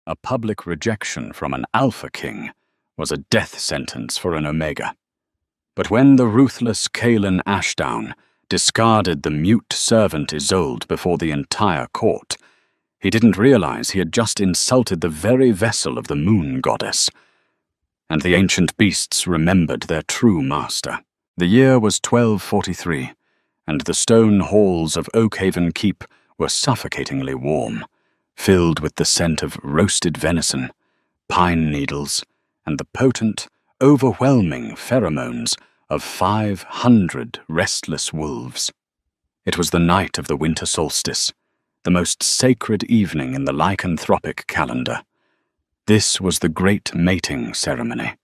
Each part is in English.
A public rejection from an Alpha King was a death sentence for an Omega. But when the ruthless Kaelin Ashdown discarded the mute servant Isolde before the entire court, he didn't realize he had just insulted the very vessel of the moon goddess. And the ancient beasts remembered their true master. The year was 1243, and the stone halls of Oakhaven Keep were suffocatingly warm, filled with the scent of roasted venison, pine needles, and the potent, overwhelming pheromones of 500 restless wolves. It was the night of the winter solstice, the most sacred evening in the lycanthropic calendar. This was the great mating ceremony,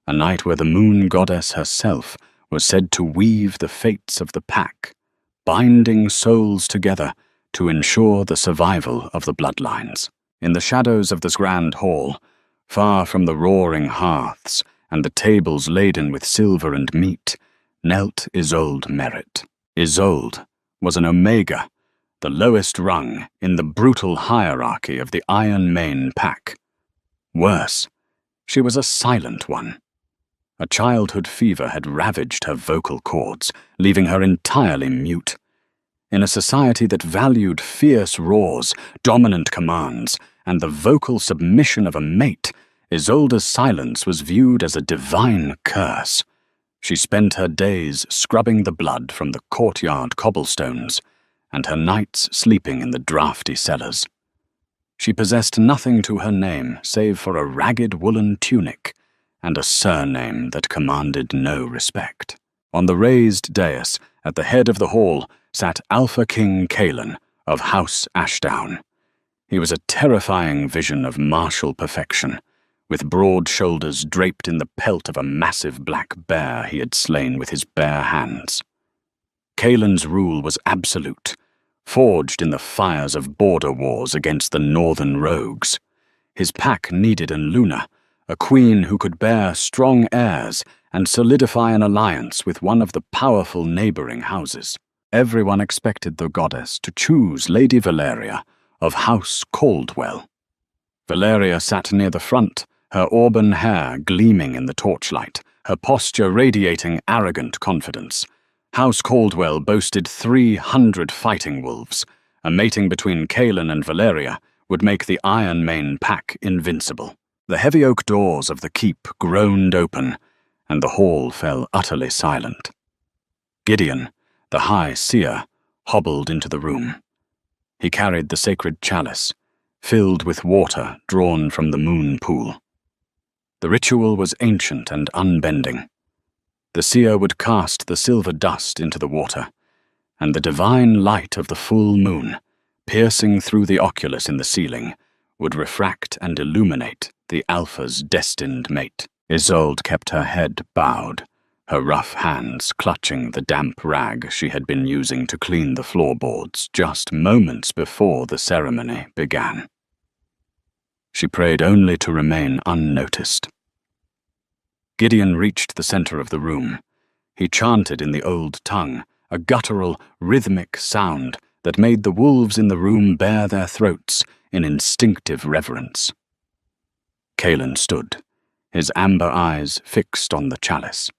a night where the moon goddess herself was said to weave the fates of the pack, binding souls together to ensure the survival of the bloodlines. In the shadows of this grand hall, far from the roaring hearths and the tables laden with silver and meat, knelt Isolde Merritt. Isolde was an Omega, the lowest rung in the brutal hierarchy of the Iron Mane pack. Worse, she was a silent one. A childhood fever had ravaged her vocal cords, leaving her entirely mute. In a society that valued fierce roars, dominant commands, and the vocal submission of a mate, Isolde's silence was viewed as a divine curse. She spent her days scrubbing the blood from the courtyard cobblestones, and her nights sleeping in the draughty cellars. She possessed nothing to her name save for a ragged woolen tunic and a surname that commanded no respect. On the raised dais at the head of the hall sat Alpha King Kaelin of House Ashdown. He was a terrifying vision of martial perfection, with broad shoulders draped in the pelt of a massive black bear he had slain with his bare hands. Kaelin's rule was absolute, forged in the fires of border wars against the northern rogues. His pack needed an Luna, a queen who could bear strong heirs and solidify an alliance with one of the powerful neighboring houses. Everyone expected the goddess to choose Lady Valeria of House Caldwell. Valeria sat near the front, her auburn hair gleaming in the torchlight, her posture radiating arrogant confidence. House Caldwell boasted 300 fighting wolves. A mating between Kaelin and Valeria would make the Iron Mane pack invincible. The heavy oak doors of the keep groaned open, and the hall fell utterly silent. Gideon, the High Seer, hobbled into the room. He carried the sacred chalice, filled with water drawn from the moon pool. The ritual was ancient and unbending. The seer would cast the silver dust into the water, and the divine light of the full moon, piercing through the oculus in the ceiling, would refract and illuminate the Alpha's destined mate. Isolde kept her head bowed, her rough hands clutching the damp rag she had been using to clean the floorboards just moments before the ceremony began. She prayed only to remain unnoticed. Gideon reached the center of the room. He chanted in the old tongue, a guttural, rhythmic sound that made the wolves in the room bare their throats in instinctive reverence. Kaelin stood, his amber eyes fixed on the chalice.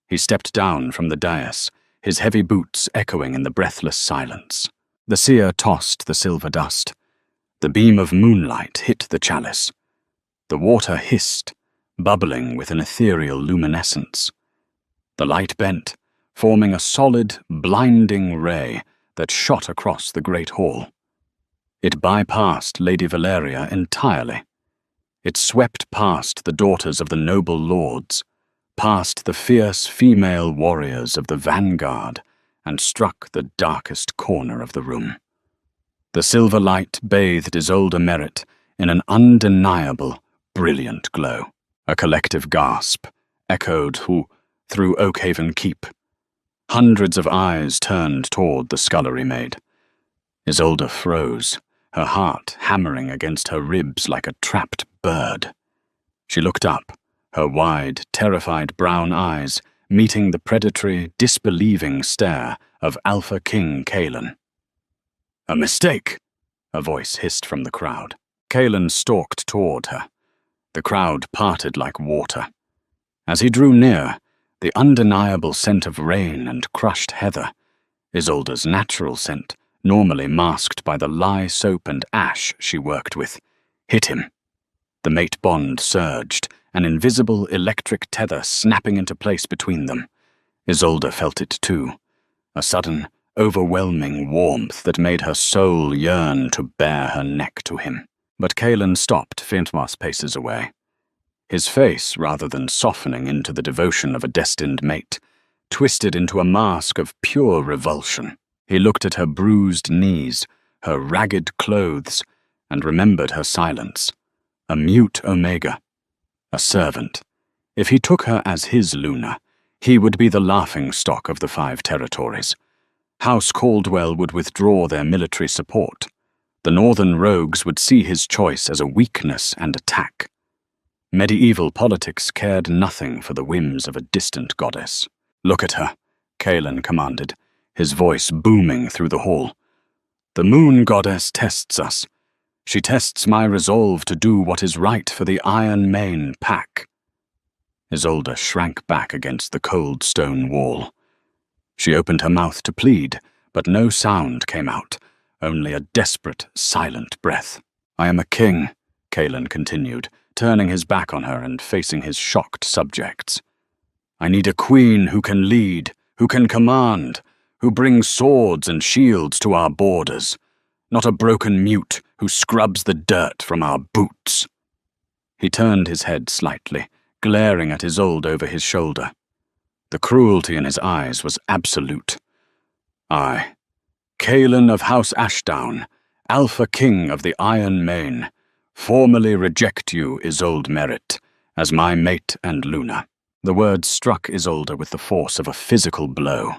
He stepped down from the dais, his heavy boots echoing in the breathless silence. The seer tossed the silver dust. The beam of moonlight hit the chalice. The water hissed, bubbling with an ethereal luminescence. The light bent, forming a solid, blinding ray that shot across the great hall. It bypassed Lady Valeria entirely. It swept past the daughters of the noble lords, past the fierce female warriors of the vanguard, and struck the darkest corner of the room. The silver light bathed Isolde Merritt in an undeniable, brilliant glow. A collective gasp echoed through Oakhaven Keep. Hundreds of eyes turned toward the scullery maid. Isolde froze, her heart hammering against her ribs like a trapped bird. She looked up, her wide, terrified brown eyes meeting the predatory, disbelieving stare of Alpha King Kaelin. "A mistake," a voice hissed from the crowd. Kaelin stalked toward her. The crowd parted like water. As he drew near, the undeniable scent of rain and crushed heather, Isolde's natural scent, normally masked by the lye soap and ash she worked with, hit him. The mate bond surged, an invisible electric tether snapping into place between them. Isolde felt it too, a sudden, overwhelming warmth that made her soul yearn to bare her neck to him. But Kaelin stopped Fintmas paces away. His face, rather than softening into the devotion of a destined mate, twisted into a mask of pure revulsion. He looked at her bruised knees, her ragged clothes, and remembered her silence. A mute Omega. A servant. If he took her as his Luna, he would be the laughingstock of the 5 territories. House Caldwell would withdraw their military support. The northern rogues would see his choice as a weakness and attack. Medieval politics cared nothing for the whims of a distant goddess. "Look at her," Kaelin commanded, his voice booming through the hall. "The moon goddess tests us. She tests my resolve to do what is right for the Iron Mane pack." Isolde shrank back against the cold stone wall. She opened her mouth to plead, but no sound came out, only a desperate, silent breath. "I am a king," Kaelin continued, turning his back on her and facing his shocked subjects. "I need a queen who can lead, who can command, who brings swords and shields to our borders, not a broken mute who scrubs the dirt from our boots." He turned his head slightly, glaring at Isolde over his shoulder. The cruelty in his eyes was absolute. "I, Kaelin of House Ashdown, Alpha King of the Iron Mane, formally reject you, Isolde Merritt, as my mate and Luna." The words struck Isolde with the force of a physical blow.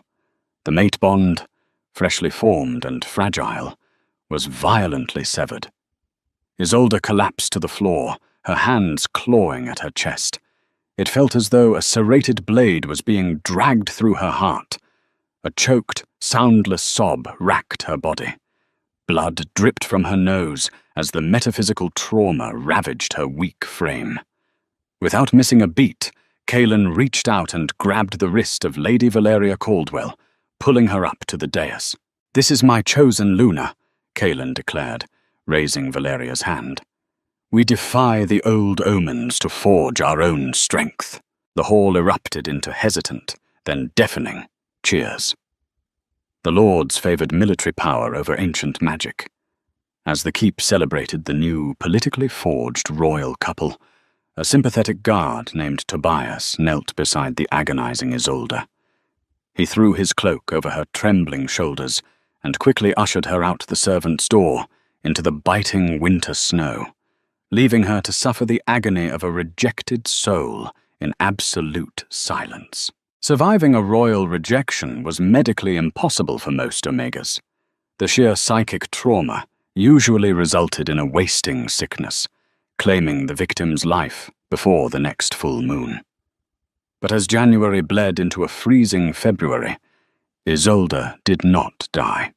The mate bond, freshly formed and fragile, was violently severed. Isolde collapsed to the floor, her hands clawing at her chest. It felt as though a serrated blade was being dragged through her heart. A choked, soundless sob racked her body. Blood dripped from her nose as the metaphysical trauma ravaged her weak frame. Without missing a beat, Kaelin reached out and grabbed the wrist of Lady Valeria Caldwell, pulling her up to the dais. "This is my chosen Luna," Kaelin declared, raising Valeria's hand. "We defy the old omens to forge our own strength." The hall erupted into hesitant, then deafening, cheers. The lords favored military power over ancient magic. As the keep celebrated the new, politically forged royal couple, a sympathetic guard named Tobias knelt beside the agonizing Isolde. He threw his cloak over her trembling shoulders and quickly ushered her out the servants' door into the biting winter snow, leaving her to suffer the agony of a rejected soul in absolute silence. Surviving a royal rejection was medically impossible for most Omegas. The sheer psychic trauma usually resulted in a wasting sickness, claiming the victim's life before the next full moon. But as January bled into a freezing February, Isolde did not die.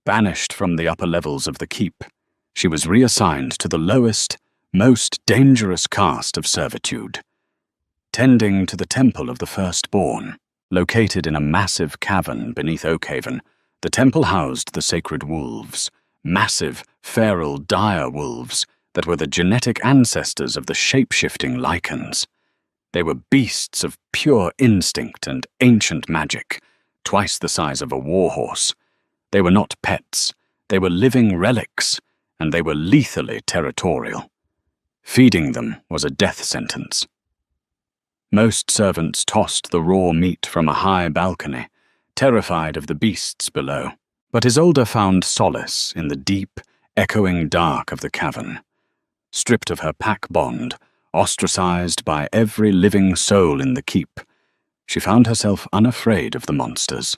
Banished from the upper levels of the keep, she was reassigned to the lowest, most dangerous caste of servitude, tending to the Temple of the Firstborn. Located in a massive cavern beneath Oakhaven, the temple housed the sacred wolves, massive, feral dire wolves that were the genetic ancestors of the shape-shifting lichens. They were beasts of pure instinct and ancient magic, twice the size of a warhorse. They were not pets, they were living relics, and they were lethally territorial. Feeding them was a death sentence. Most servants tossed the raw meat from a high balcony, terrified of the beasts below. But Isolde found solace in the deep, echoing dark of the cavern. Stripped of her pack bond, ostracized by every living soul in the keep, she found herself unafraid of the monsters.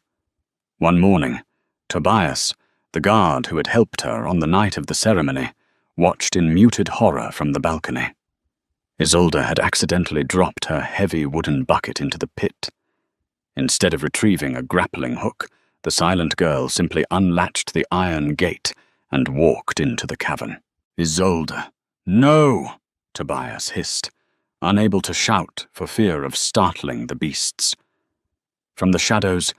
One morning, Tobias, the guard who had helped her on the night of the ceremony, watched in muted horror from the balcony. Isolde had accidentally dropped her heavy wooden bucket into the pit. Instead of retrieving a grappling hook, the silent girl simply unlatched the iron gate and walked into the cavern. "Isolde, no!" Tobias hissed, unable to shout for fear of startling the beasts. From the shadows,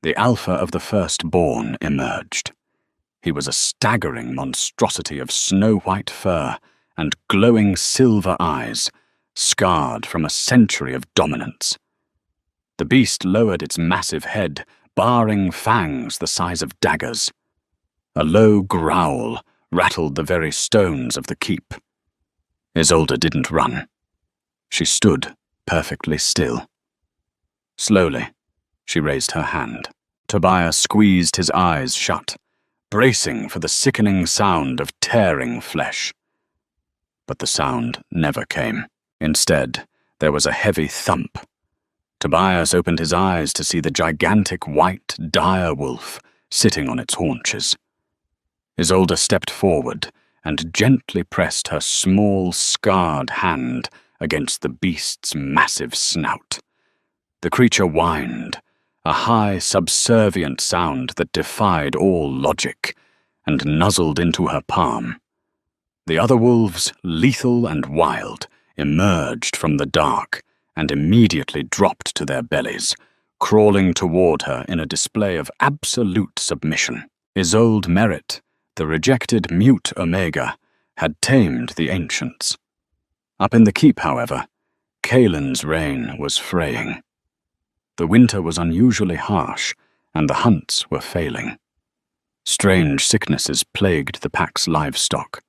the alpha of the firstborn emerged. He was a staggering monstrosity of snow-white fur and glowing silver eyes, scarred from a century of dominance. The beast lowered its massive head, baring fangs the size of daggers. A low growl rattled the very stones of the keep. Isolde didn't run. She stood perfectly still. Slowly, she raised her hand. Tobias squeezed his eyes shut, bracing for the sickening sound of tearing flesh. But the sound never came. Instead, there was a heavy thump. Tobias opened his eyes to see the gigantic white dire wolf sitting on its haunches. Isolde stepped forward and gently pressed her small, scarred hand against the beast's massive snout. The creature whined, a high, subservient sound that defied all logic, and nuzzled into her palm. The other wolves, lethal and wild, emerged from the dark and immediately dropped to their bellies, crawling toward her in a display of absolute submission. Isolde Merritt, the rejected mute Omega, had tamed the ancients. Up in the keep, however, Kaelin's reign was fraying. The winter was unusually harsh, and the hunts were failing. Strange sicknesses plagued the pack's livestock.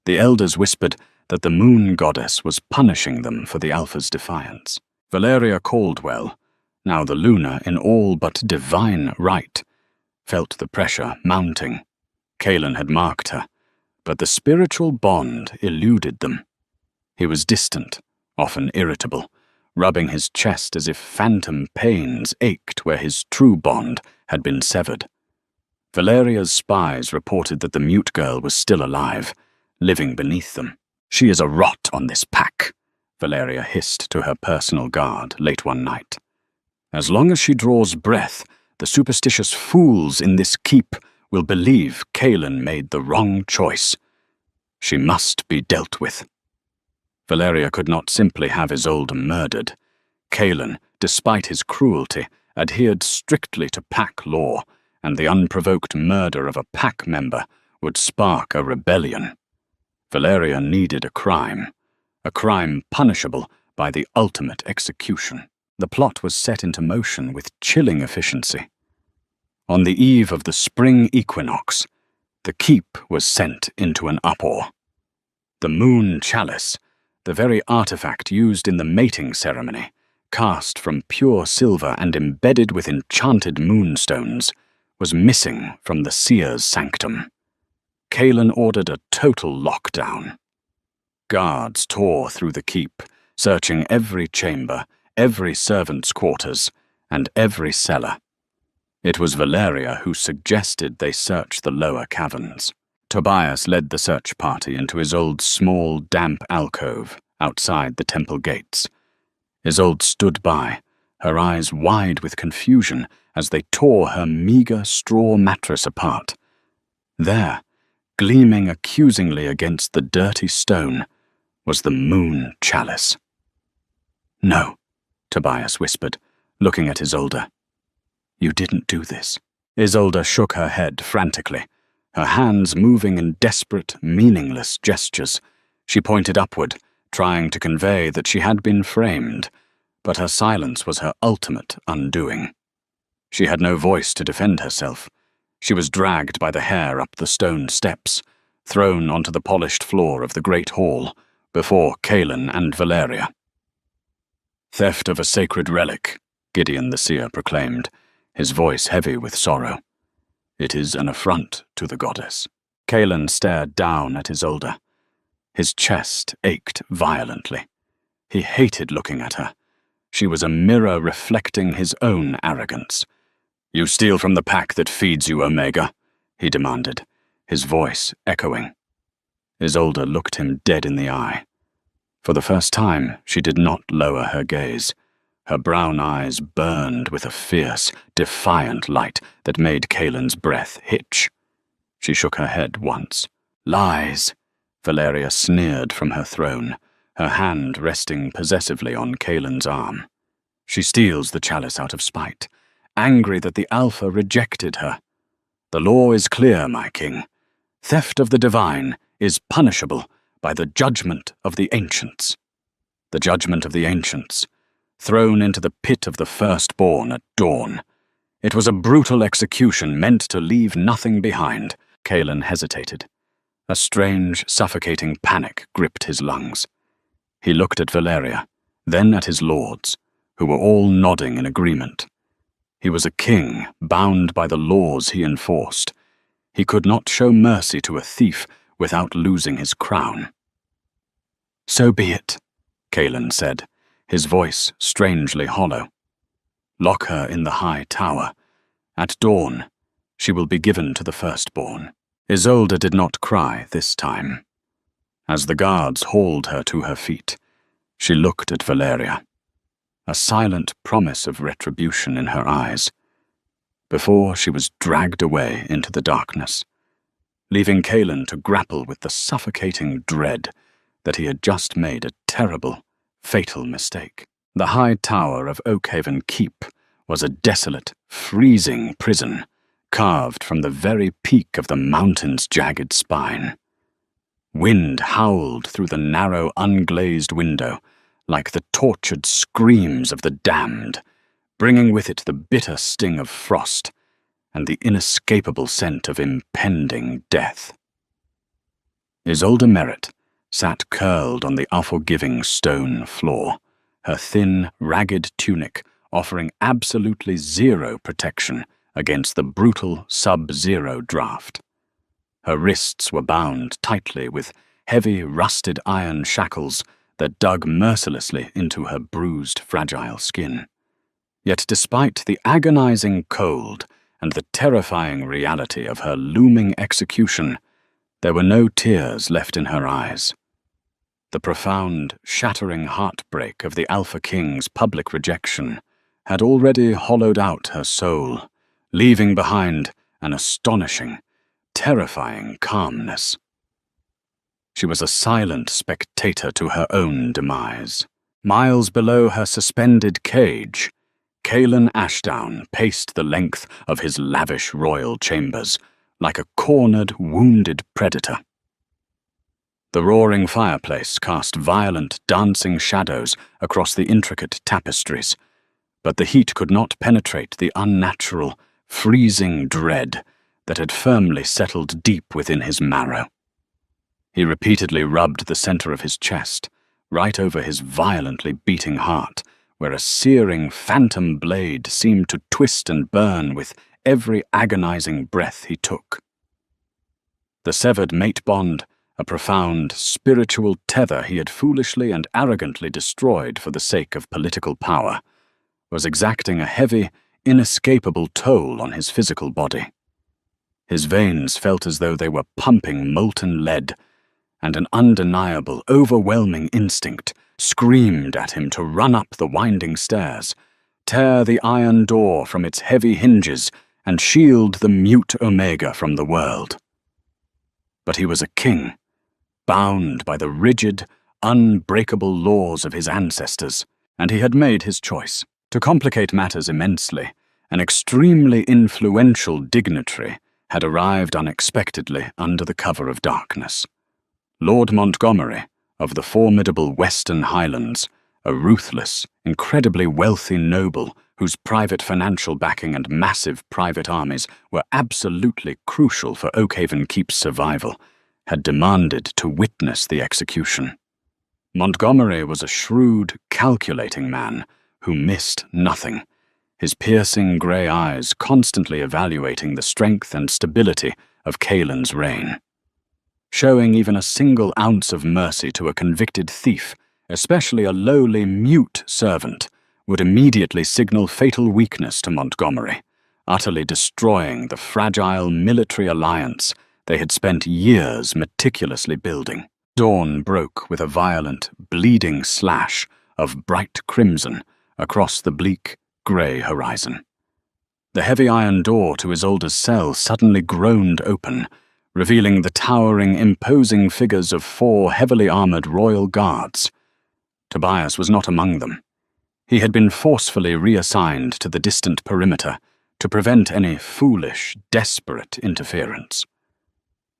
The elders whispered that the moon goddess was punishing them for the Alpha's defiance. Valeria Caldwell, now the Luna in all but divine right, felt the pressure mounting. Kaelin had marked her, but the spiritual bond eluded them. He was distant, often irritable, rubbing his chest as if phantom pains ached where his true bond had been severed. Valeria's spies reported that the mute girl was still alive, living beneath them. "She is a rot on this pack," Valeria hissed to her personal guard late one night. "As long as she draws breath, the superstitious fools in this keep will believe Kaelin made the wrong choice. She must be dealt with." Valeria could not simply have Isolde murdered. Kaelin, despite his cruelty, adhered strictly to pack law, and the unprovoked murder of a pack member would spark a rebellion. Valeria needed a crime punishable by the ultimate execution. The plot was set into motion with chilling efficiency. On the eve of the spring equinox, the keep was sent into an uproar. The moon chalice, the very artifact used in the mating ceremony, cast from pure silver and embedded with enchanted moonstones, was missing from the seer's sanctum. Kaelin ordered a total lockdown. Guards tore through the keep, searching every chamber, every servant's quarters, and every cellar. It was Valeria who suggested they search the lower caverns. Tobias led the search party into Isolde's small, damp alcove outside the temple gates. Isolde stood by, her eyes wide with confusion as they tore her meager straw mattress apart. There, gleaming accusingly against the dirty stone, was the moon chalice. "No," Tobias whispered, looking at Isolde. "You didn't do this." Isolde shook her head frantically, her hands moving in desperate, meaningless gestures. She pointed upward, trying to convey that she had been framed, but her silence was her ultimate undoing. She had no voice to defend herself. She was dragged by the hair up the stone steps, thrown onto the polished floor of the great hall, before Kaelin and Valeria. "Theft of a sacred relic," Gideon the seer proclaimed, his voice heavy with sorrow. "It is an affront to the goddess." Kaelin stared down at Isolde. His chest ached violently. He hated looking at her. She was a mirror reflecting his own arrogance. "You steal from the pack that feeds you, Omega," he demanded, his voice echoing. Isolde looked him dead in the eye. For the first time, she did not lower her gaze. Her brown eyes burned with a fierce, defiant light that made Kaelin's breath hitch. She shook her head once. "Lies," Valeria sneered from her throne, her hand resting possessively on Kaelin's arm. She steals the chalice out of spite, angry that the Alpha rejected her. The law is clear, my king. Theft of the divine is punishable by the judgment of the ancients. The judgment of the ancients, thrown into the pit of the firstborn at dawn. It was a brutal execution meant to leave nothing behind. Kaelin hesitated. A strange, suffocating panic gripped his lungs. He looked at Valeria, then at his lords, who were all nodding in agreement. He was a king, bound by the laws he enforced. He could not show mercy to a thief without losing his crown. "So be it," Kaelin said, his voice strangely hollow. "Lock her in the high tower. At dawn, she will be given to the firstborn." Isolde did not cry this time. As the guards hauled her to her feet, she looked at Valeria, a silent promise of retribution in her eyes, before she was dragged away into the darkness, leaving Kaelin to grapple with the suffocating dread that he had just made a terrible, fatal mistake. The high tower of Oakhaven Keep was a desolate, freezing prison, carved from the very peak of the mountain's jagged spine. Wind howled through the narrow, unglazed window like the tortured screams of the damned, bringing with it the bitter sting of frost and the inescapable scent of impending death. Isolde Merritt sat curled on the unforgiving stone floor, her thin, ragged tunic offering absolutely zero protection against the brutal sub-zero draft. Her wrists were bound tightly with heavy, rusted iron shackles that dug mercilessly into her bruised, fragile skin. Yet despite the agonizing cold and the terrifying reality of her looming execution, there were no tears left in her eyes. The profound, shattering heartbreak of the Alpha King's public rejection had already hollowed out her soul, leaving behind an astonishing, terrifying calmness. She was a silent spectator to her own demise. Miles below her suspended cage, Kaelin Ashdown paced the length of his lavish royal chambers like a cornered, wounded predator. The roaring fireplace cast violent, dancing shadows across the intricate tapestries, but the heat could not penetrate the unnatural, freezing dread that had firmly settled deep within his marrow. He repeatedly rubbed the center of his chest, right over his violently beating heart, where a searing phantom blade seemed to twist and burn with every agonizing breath he took. The severed mate bond, a profound, spiritual tether he had foolishly and arrogantly destroyed for the sake of political power, was exacting a heavy, inescapable toll on his physical body. His veins felt as though they were pumping molten lead, and an undeniable, overwhelming instinct screamed at him to run up the winding stairs, tear the iron door from its heavy hinges, and shield the mute Omega from the world. But he was a king, bound by the rigid, unbreakable laws of his ancestors, and he had made his choice. To complicate matters immensely, an extremely influential dignitary had arrived unexpectedly under the cover of darkness. Lord Montgomery of the formidable Western Highlands, a ruthless, incredibly wealthy noble whose private financial backing and massive private armies were absolutely crucial for Oakhaven Keep's survival, had demanded to witness the execution. Montgomery was a shrewd, calculating man who missed nothing, his piercing grey eyes constantly evaluating the strength and stability of Kaelin's reign. Showing even a single ounce of mercy to a convicted thief, especially a lowly, mute servant, would immediately signal fatal weakness to Montgomery, utterly destroying the fragile military alliance they had spent years meticulously building. Dawn broke with a violent, bleeding slash of bright crimson across the bleak, grey horizon. The heavy iron door to Isolde's cell suddenly groaned open, revealing the towering, imposing figures of 4 heavily armored royal guards. Tobias was not among them. He had been forcefully reassigned to the distant perimeter to prevent any foolish, desperate interference.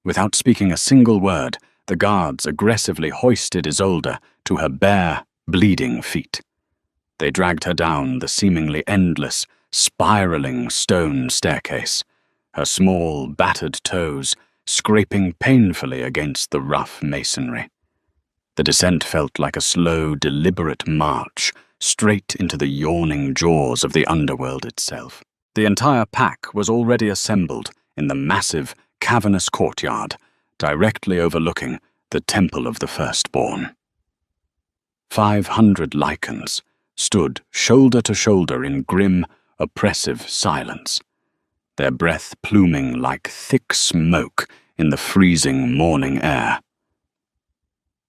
Without speaking a single word, the guards aggressively hoisted Isolde to her bare, bleeding feet. They dragged her down the seemingly endless, spiraling stone staircase, her small, battered toes scraping painfully against the rough masonry. The descent felt like a slow, deliberate march straight into the yawning jaws of the underworld itself. The entire pack was already assembled in the massive, cavernous courtyard, directly overlooking the Temple of the Firstborn. 500 Lycans stood shoulder to shoulder in grim, oppressive silence, their breath pluming like thick smoke in the freezing morning air.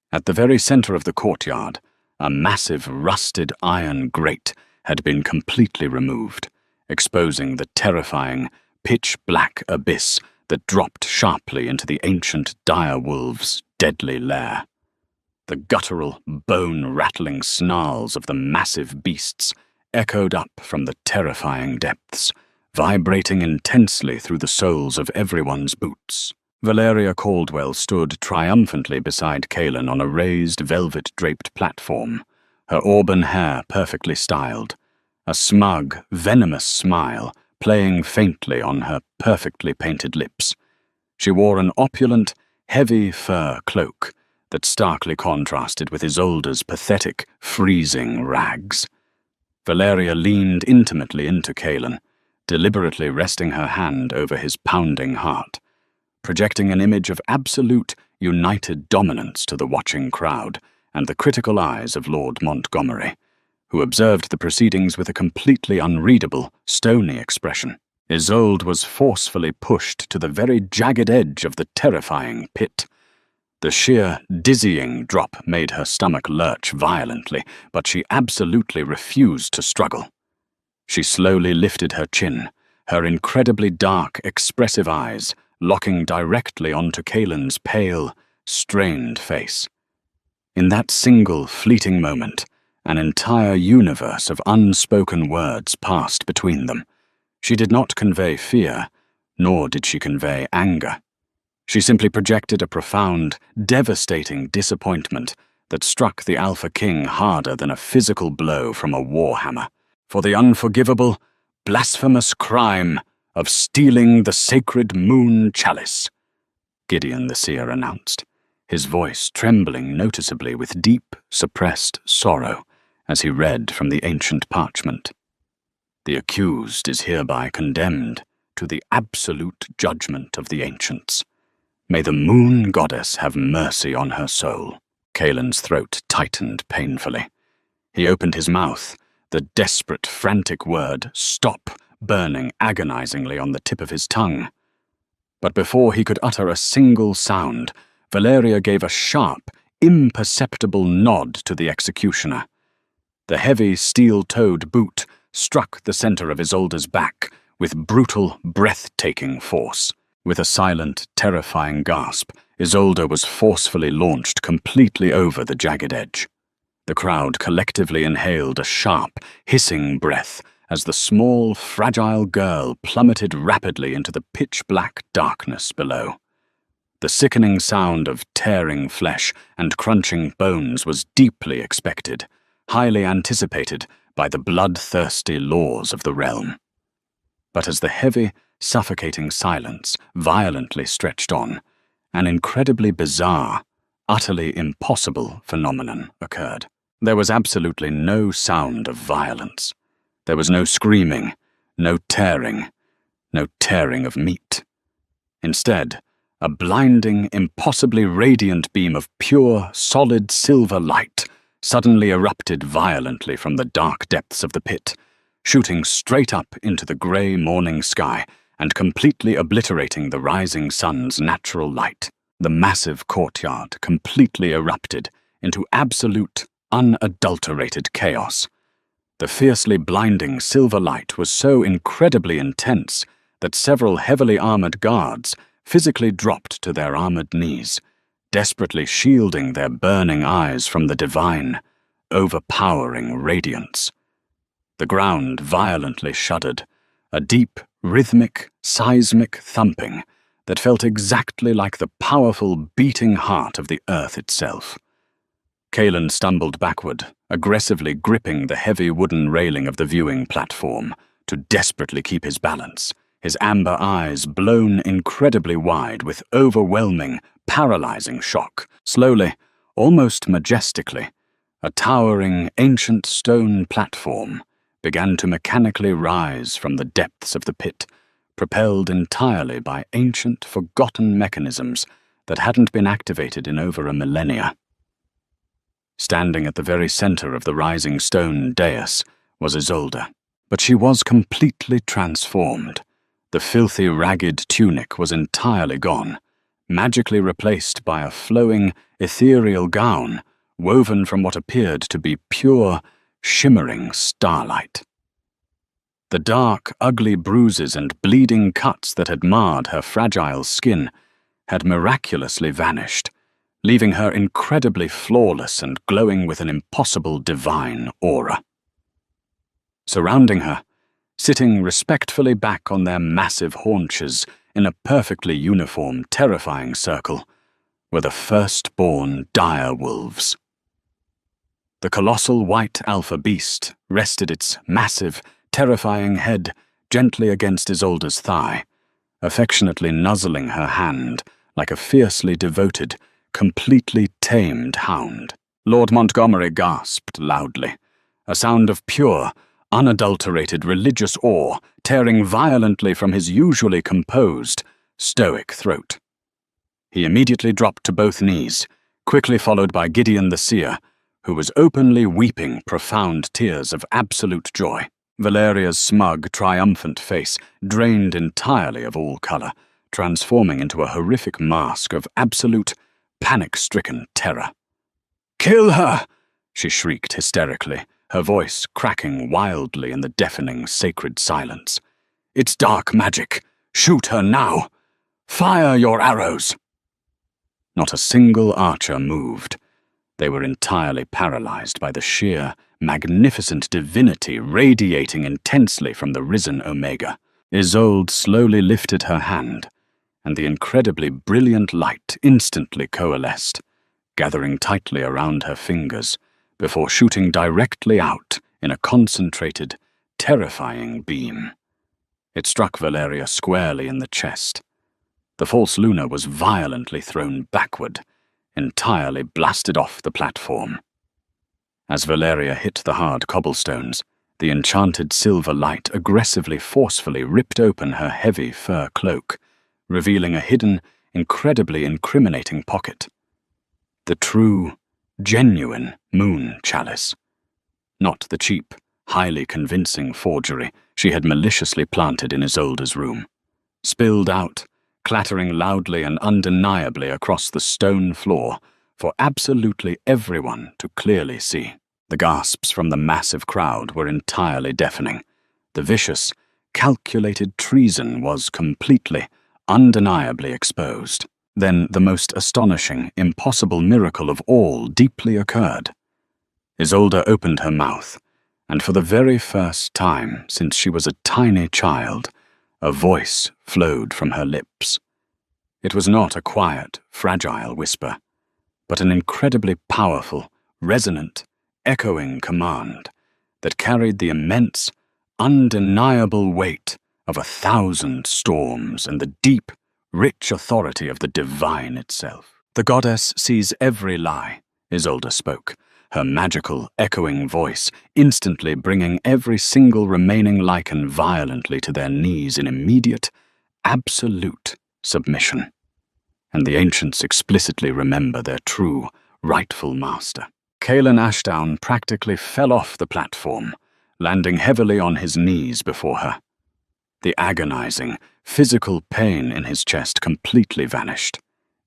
At the very center of the courtyard, a massive rusted iron grate had been completely removed, exposing the terrifying, pitch-black abyss that dropped sharply into the ancient dire wolf's deadly lair. The guttural, bone-rattling snarls of the massive beasts echoed up from the terrifying depths, vibrating intensely through the soles of everyone's boots. Valeria Caldwell stood triumphantly beside Kaelin on a raised, velvet-draped platform, her auburn hair perfectly styled, a smug, venomous smile playing faintly on her perfectly painted lips. She wore an opulent, heavy fur cloak that starkly contrasted with Isolde's pathetic, freezing rags. Valeria leaned intimately into Kaelin, deliberately resting her hand over his pounding heart, projecting an image of absolute, united dominance to the watching crowd and the critical eyes of Lord Montgomery, who observed the proceedings with a completely unreadable, stony expression. Isolde was forcefully pushed to the very jagged edge of the terrifying pit. The sheer, dizzying drop made her stomach lurch violently, but she absolutely refused to struggle. She slowly lifted her chin, her incredibly dark, expressive eyes locking directly onto Kaelin's pale, strained face. In that single, fleeting moment, an entire universe of unspoken words passed between them. She did not convey fear, nor did she convey anger. She simply projected a profound, devastating disappointment that struck the Alpha King harder than a physical blow from a warhammer, for the unforgivable, blasphemous crime of stealing the sacred moon chalice, Gideon the Seer announced, his voice trembling noticeably with deep, suppressed sorrow as he read from the ancient parchment. The accused is hereby condemned to the absolute judgment of the ancients. May the moon goddess have mercy on her soul. Kaelin's throat tightened painfully. He opened his mouth, the desperate, frantic word, "stop," burning agonizingly on the tip of his tongue. But before he could utter a single sound, Valeria gave a sharp, imperceptible nod to the executioner. The heavy, steel-toed boot struck the center of Isolde's back with brutal, breathtaking force. With a silent, terrifying gasp, Isolde was forcefully launched completely over the jagged edge. The crowd collectively inhaled a sharp, hissing breath as the small, fragile girl plummeted rapidly into the pitch-black darkness below. The sickening sound of tearing flesh and crunching bones was deeply expected, highly anticipated by the bloodthirsty laws of the realm. But as the heavy, suffocating silence violently stretched on, an incredibly bizarre, utterly impossible phenomenon occurred. There was absolutely no sound of violence. There was no screaming, no tearing of meat. Instead, a blinding, impossibly radiant beam of pure, solid silver light suddenly erupted violently from the dark depths of the pit, shooting straight up into the grey morning sky and completely obliterating the rising sun's natural light. The massive courtyard completely erupted into absolute, unadulterated chaos. The fiercely blinding silver light was so incredibly intense that several heavily armored guards physically dropped to their armored knees, desperately shielding their burning eyes from the divine, overpowering radiance. The ground violently shuddered, a deep, rhythmic, seismic thumping that felt exactly like the powerful beating heart of the earth itself. Kalen stumbled backward, aggressively gripping the heavy wooden railing of the viewing platform to desperately keep his balance, his amber eyes blown incredibly wide with overwhelming, paralyzing shock. Slowly, almost majestically, a towering, ancient stone platform began to mechanically rise from the depths of the pit, propelled entirely by ancient, forgotten mechanisms that hadn't been activated in over a millennia. Standing at the very center of the rising stone dais was Isolde, but she was completely transformed. The filthy, ragged tunic was entirely gone, magically replaced by a flowing, ethereal gown woven from what appeared to be pure, shimmering starlight. The dark, ugly bruises and bleeding cuts that had marred her fragile skin had miraculously vanished, leaving her incredibly flawless and glowing with an impossible divine aura. Surrounding her, sitting respectfully back on their massive haunches in a perfectly uniform, terrifying circle, were the firstborn dire wolves. The colossal white alpha beast rested its massive, terrifying head gently against Isolde's thigh, affectionately nuzzling her hand like a fiercely devoted, completely tamed hound. Lord Montgomery gasped loudly, a sound of pure, unadulterated religious awe tearing violently from his usually composed, stoic throat. He immediately dropped to both knees, quickly followed by Gideon the Seer, who was openly weeping profound tears of absolute joy. Valeria's smug, triumphant face drained entirely of all color, transforming into a horrific mask of absolute, panic-stricken terror. "Kill her!" she shrieked hysterically, her voice cracking wildly in the deafening sacred silence. "It's dark magic. Shoot her now! Fire your arrows!" Not a single archer moved. They were entirely paralyzed by the sheer, magnificent divinity radiating intensely from the risen Omega. Isolde slowly lifted her hand, and the incredibly brilliant light instantly coalesced, gathering tightly around her fingers before shooting directly out in a concentrated, terrifying beam. It struck Valeria squarely in the chest. The false Luna was violently thrown backward, entirely blasted off the platform. As Valeria hit the hard cobblestones, the enchanted silver light aggressively, forcefully ripped open her heavy fur cloak, revealing a hidden, incredibly incriminating pocket. The true, genuine moon chalice. Not the cheap, highly convincing forgery she had maliciously planted in Isolde's room. Spilled out, clattering loudly and undeniably across the stone floor for absolutely everyone to clearly see. The gasps from the massive crowd were entirely deafening. The vicious, calculated treason was completely, undeniably exposed. Then the most astonishing, impossible miracle of all deeply occurred. Isolde opened her mouth, and for the very first time since she was a tiny child, a voice flowed from her lips. It was not a quiet, fragile whisper, but an incredibly powerful, resonant, echoing command that carried the immense, undeniable weight of 1,000 storms and the deep, rich authority of the divine itself. "The goddess sees every lie," Isolde spoke, her magical, echoing voice instantly bringing every single remaining lichen violently to their knees in immediate, absolute submission. And the ancients explicitly remember their true, rightful master. Kalen Ashdown practically fell off the platform, landing heavily on his knees before her. The agonizing, physical pain in his chest completely vanished,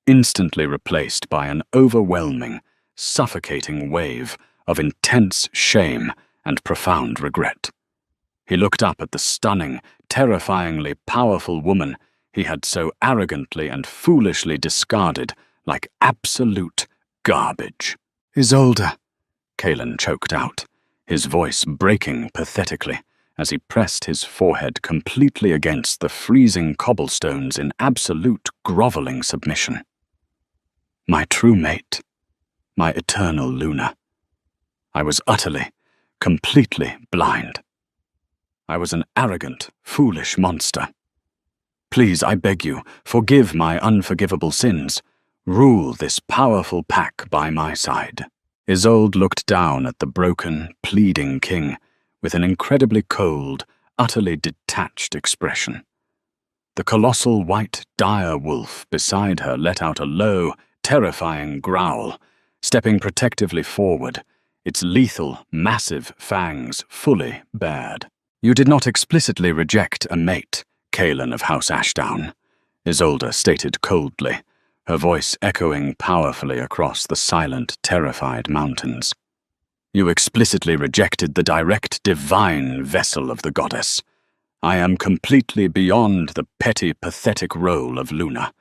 instantly replaced by an overwhelming, suffocating wave of intense shame and profound regret. He looked up at the stunning, terrifyingly powerful woman he had so arrogantly and foolishly discarded like absolute garbage. "Isolde," Kaelin choked out, his voice breaking pathetically as he pressed his forehead completely against the freezing cobblestones in absolute groveling submission. "My true mate, my eternal Luna. I was utterly, completely blind. I was an arrogant, foolish monster. Please, I beg you, forgive my unforgivable sins. Rule this powerful pack by my side." Isolde looked down at the broken, pleading king with an incredibly cold, utterly detached expression. The colossal white dire wolf beside her let out a low, terrifying growl, stepping protectively forward, its lethal, massive fangs fully bared. "You did not explicitly reject a mate, Kaelin of House Ashdown," Isolde stated coldly, her voice echoing powerfully across the silent, terrified mountains. "You explicitly rejected the direct divine vessel of the goddess. I am completely beyond the petty, pathetic role of Luna.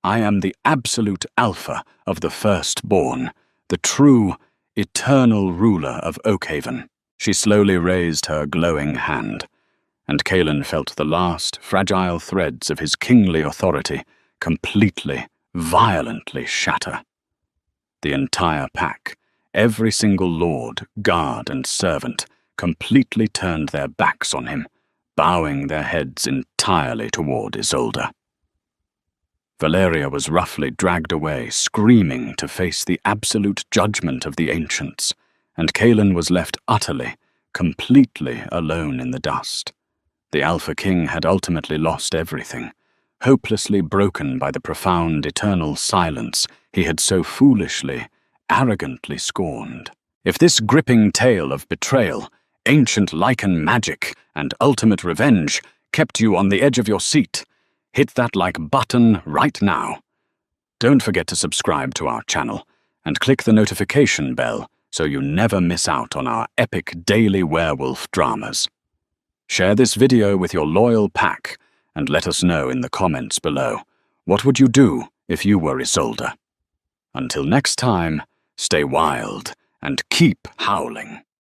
I am the absolute alpha of the firstborn, the true, eternal ruler of Oakhaven." She slowly raised her glowing hand, and Kaelin felt the last fragile threads of his kingly authority completely, violently shatter. The entire pack, every single lord, guard, and servant, completely turned their backs on him, bowing their heads entirely toward Isolde. Valeria was roughly dragged away, screaming to face the absolute judgment of the ancients, and Kaelin was left utterly, completely alone in the dust. The Alpha King had ultimately lost everything, hopelessly broken by the profound eternal silence he had so foolishly, arrogantly scorned. If this gripping tale of betrayal, ancient lichen magic, and ultimate revenge kept you on the edge of your seat, hit that like button right now. Don't forget to subscribe to our channel and click the notification bell so you never miss out on our epic daily werewolf dramas. Share this video with your loyal pack and let us know in the comments below. What would you do if you were Isolde? Until next time, stay wild and keep howling.